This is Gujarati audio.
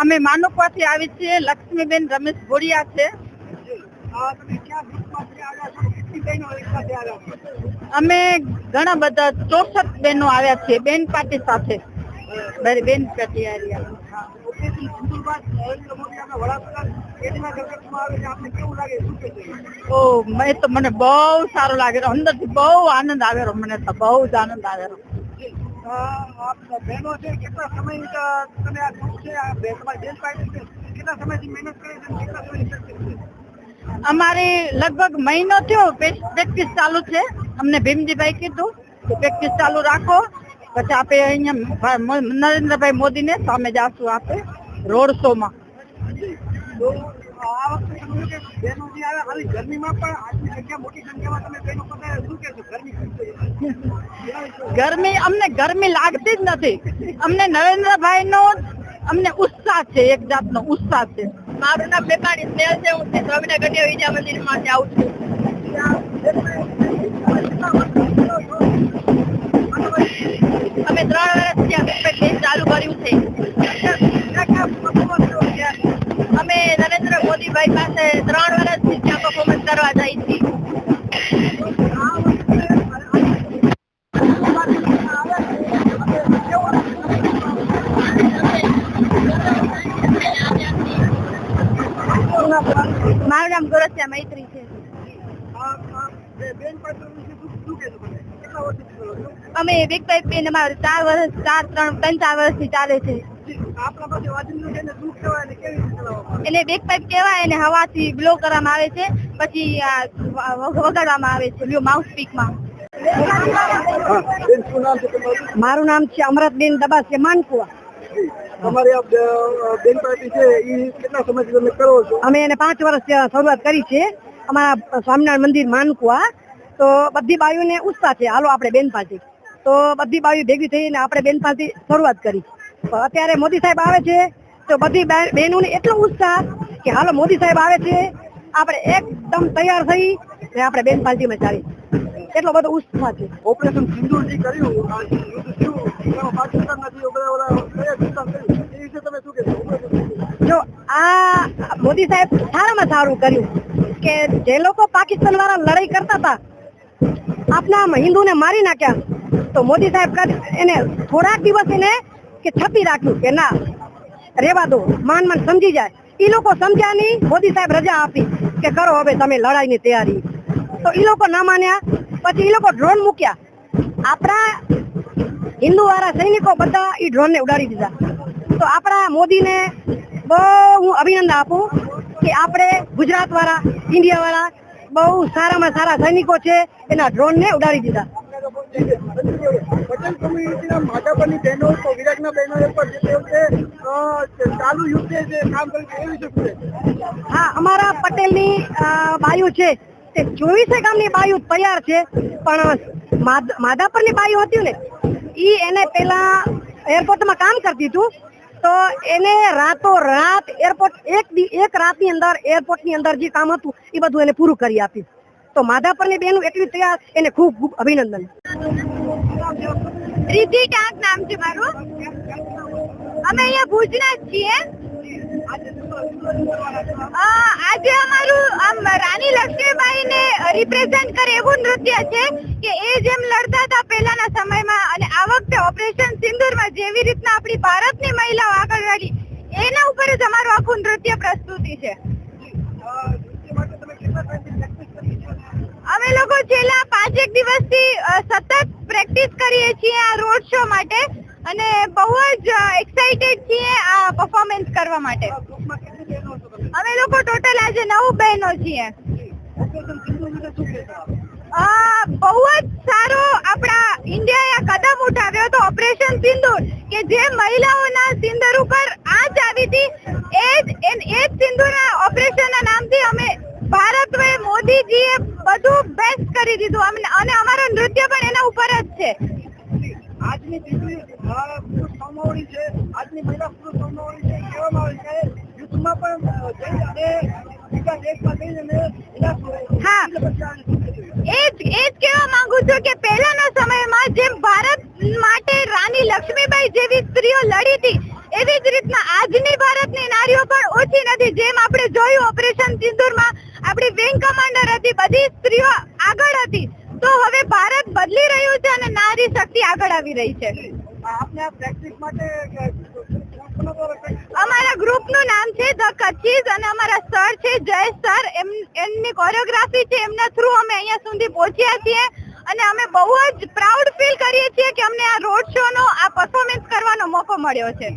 અમે માનુકવાથી આવી છીએ. લક્ષ્મીબેન રમેશ ભોડિયા છે. અમે ઘણા બધા 64 બહેનો આવ્યા છે બેન પાર્ટી સાથે. બેન પાર્ટી આવ્યા. મને બહુ સારું લાગે, અંદરથી બહુ આનંદ આવેલો. મને તો બહુ જ આનંદ આવેલો. બહેનો છે, કેટલા સમય તમે આ ગ્રુપ છે, તમારી બેન પાર્ટી છે, કેટલા સમયથી મહેનત કરી છે, કેટલા સમયથી? અમારી લગભગ મહિનો થયો પ્રેક્ટિસ ચાલુ છે. અમને ભીમજીભાઈ કીધું કે પ્રેક્ટિસ ચાલુ રાખો, પછી આપણે અહીંયા નરેન્દ્રભાઈ મોદીને સામે જાશું આપણે રોડ શો માં. આ વખતે બહેનો જે આવે આવી ગરમીમાં પણ આજની સંખ્યા મોટી સંખ્યામાં તમે બહેનો પોતાને શું કહેશો? ગરમી અમને ગરમી લાગતી જ નથી. અમને નરેન્દ્રભાઈ નો અમને ઉત્સાહ છે, એક જાતનો ઉત્સાહ છે. મારું નામ બેપાણી સ્નેહ છે. હું સ્વામિનારાયણ ગઢિયા વિદ્યા મંદિર માંથી આવું છું. અમે 3 વર્ષથી આ બેન ચાલુ કર્યું છે. અમે નરેન્દ્ર મોદીભાઈ પાસે 3 વર્ષથી ત્યાં પરફોર્મન્સ કરવા જઈએ છીએ. મારું નામ ગોરસિયા મૈત્રી છે. અમે બિગ પાઇપ બેન અમારું 4 વર્ષથી ચાલે છે. એને બિગ પાઇપ કહેવાય. એને હવાથી બ્લો કરવામાં આવે છે, પછી વગાડવામાં આવે છે માઉથ સ્પીકમાં. મારું નામ છે અમરતબેન દબાસિયા માનકુવા. તમારી આ બેન પાર્ટી છે એ કેટલા સમયથી તમે કરો છો? અમે એને 5 વર્ષ શરૂઆત કરી છે. અમારા સ્વામિનારાયણ મંદિર માનકુવા. તો બધી બાયુને ઉત્સાહ છે, હાલો આપણે બેન પાર્ટી. તો બધી બાયુ ભેગી થઈને આપણે બેન પાર્ટી શરૂઆત કરી. અત્યારે મોદી સાહેબ આવે છે તો બધી બહેનોને એટલો ઉત્સાહ કે હાલો મોદી સાહેબ આવે છે, આપણે એકદમ તૈયાર થઈ આપણે બેન પાર્ટીમાં ચાલી. એટલો બધો ઉત્સાહ છે. ઓપરેશન સિંદૂર જે કર્યું, જો આ મોદી સાહેબ સારામાં સારું કર્યું કે જે લોકો પાકિસ્તાન વાળા લડાઈ કરતા હતા, આપણા હિન્દુને મારી નાખ્યા, તો મોદી સાહેબ એને થોડાક દિવસ એને કે છપી રાખ્યું કે ના રેવા દો, માન સમજી જાય. એ લોકો સમજ્યા નહીં. મોદી સાહેબ રજા આપી કે કરો હવે તમે લડાઈની તૈયારી. તો એ લોકો ના માન્યા. પછી એ લોકો ડ્રોન મૂક્યા. આપણા હિન્દુ વાળા સૈનિકો બધા એ ડ્રોન ને ઉડાડી દીધા. તો આપણા મોદીને બહુ હું અભિનંદન આપું કે આપણે ગુજરાત વાળા, ઇન્ડિયા વાળા બહુ સારામાં સારા સૈનિકો છે, એના ડ્રોન ને ઉડાડી દીધા. પટેલ કમ્યુનિટીના માધાપરની બહેનો તો વિરાટના બહેનો પર ચાલુ યુદ્ધે જે કામ કર્યું એ વિશે. હા, અમારા પટેલની બાયુ છે તે 24 ગામની બાયુ તૈયાર છે. પણ માધાપરની બાયુ હતી ને એને પેલા એરપોર્ટમાં કામ કરતી હતું. તો એને રાતો રાત એરપોર્ટ એક રાતની અંદર એરપોર્ટની અંદર જે કામ હતું એ બધું એને પૂરું કરી આપ્યું. તો માધાપરની બહેનો એટલી તૈયાર, એને ખૂબ ખૂબ અભિનંદન. રીતિ ટાંક નામ છે મારું. અમે અહીંયા ભુજના જ છીએ. આજે અમારું રાણી લક્ષ્મીબાઈ ને રિપ્રેઝેન્ટ કરે એવું નૃત્ય છે કે એ જેમ લડતા હતા પહેલાના સમયમાં, અને આ વખતે ઓપરેશન સિંદૂરમાં જેવી રીતના આપણી ભારતની મહિલાઓ આગળ વધી, એના ઉપર જ અમારું આખું નૃત્ય પ્રસ્તુતિ છે. અમે લોકો છેલ્લા 5 દિવસથી સતત પ્રેક્ટિસ કરીએ છીએ આ રોડ શો માટે, અને બહુ જ એક્સાઇટેડ છીએ આ પરફોર્મન્સ કરવા માટે. અમે લોકો ટોટલ આજે 9 બહેનો છીએ. બહુ જ સારો આપણા ઇન્ડિયાએ કદમ ઉઠાવ્યો તો ઓપરેશન સિંદૂર, કે જે મહિલાઓના સિંદૂર ઉપર આંચ આવી હતી, એ જ સિંદૂરના ઓપરેશનના નામથી અમે ભારતએ મોદીજીએ બધું બેસ્ટ કરી દીધું, અને અમારું નૃત્ય પણ એના ઉપર જ છે. આજની દીકરી પુરુષ સામાવડી છે, આજની મહિલા પુરુષ સામાવડી છે, કહેવામાં આવે છે યુદ્ધમાં પણ બીજા દેશમાં જઈને. હા, એ જ કહેવા માંગુ છું કે પહેલાના સમયમાં જેમ ભારત માટે રાણી લક્ષ્મીબાઈ જેવી સ્ત્રીઓ રહ્યું છે અને નારી શક્તિ આગળ આવી રહી છે. આપને આ પ્રેક્ટિસ માટે અમારા ગ્રુપનું નામ છે ધ કચ્છીઝ અને અમારા સર છે જય સર. એમની કોરિયોગ્રાફી છે, એમના થ્રુ અમે અહીંયા સુધી પહોંચ્યા છીએ અને અમે બહુ જ પ્રાઉડ ફીલ કરીએ છીએ કે અમને આ રોડ શો નો આ પરફોર્મન્સ કરવાનો મોકો મળ્યો છે.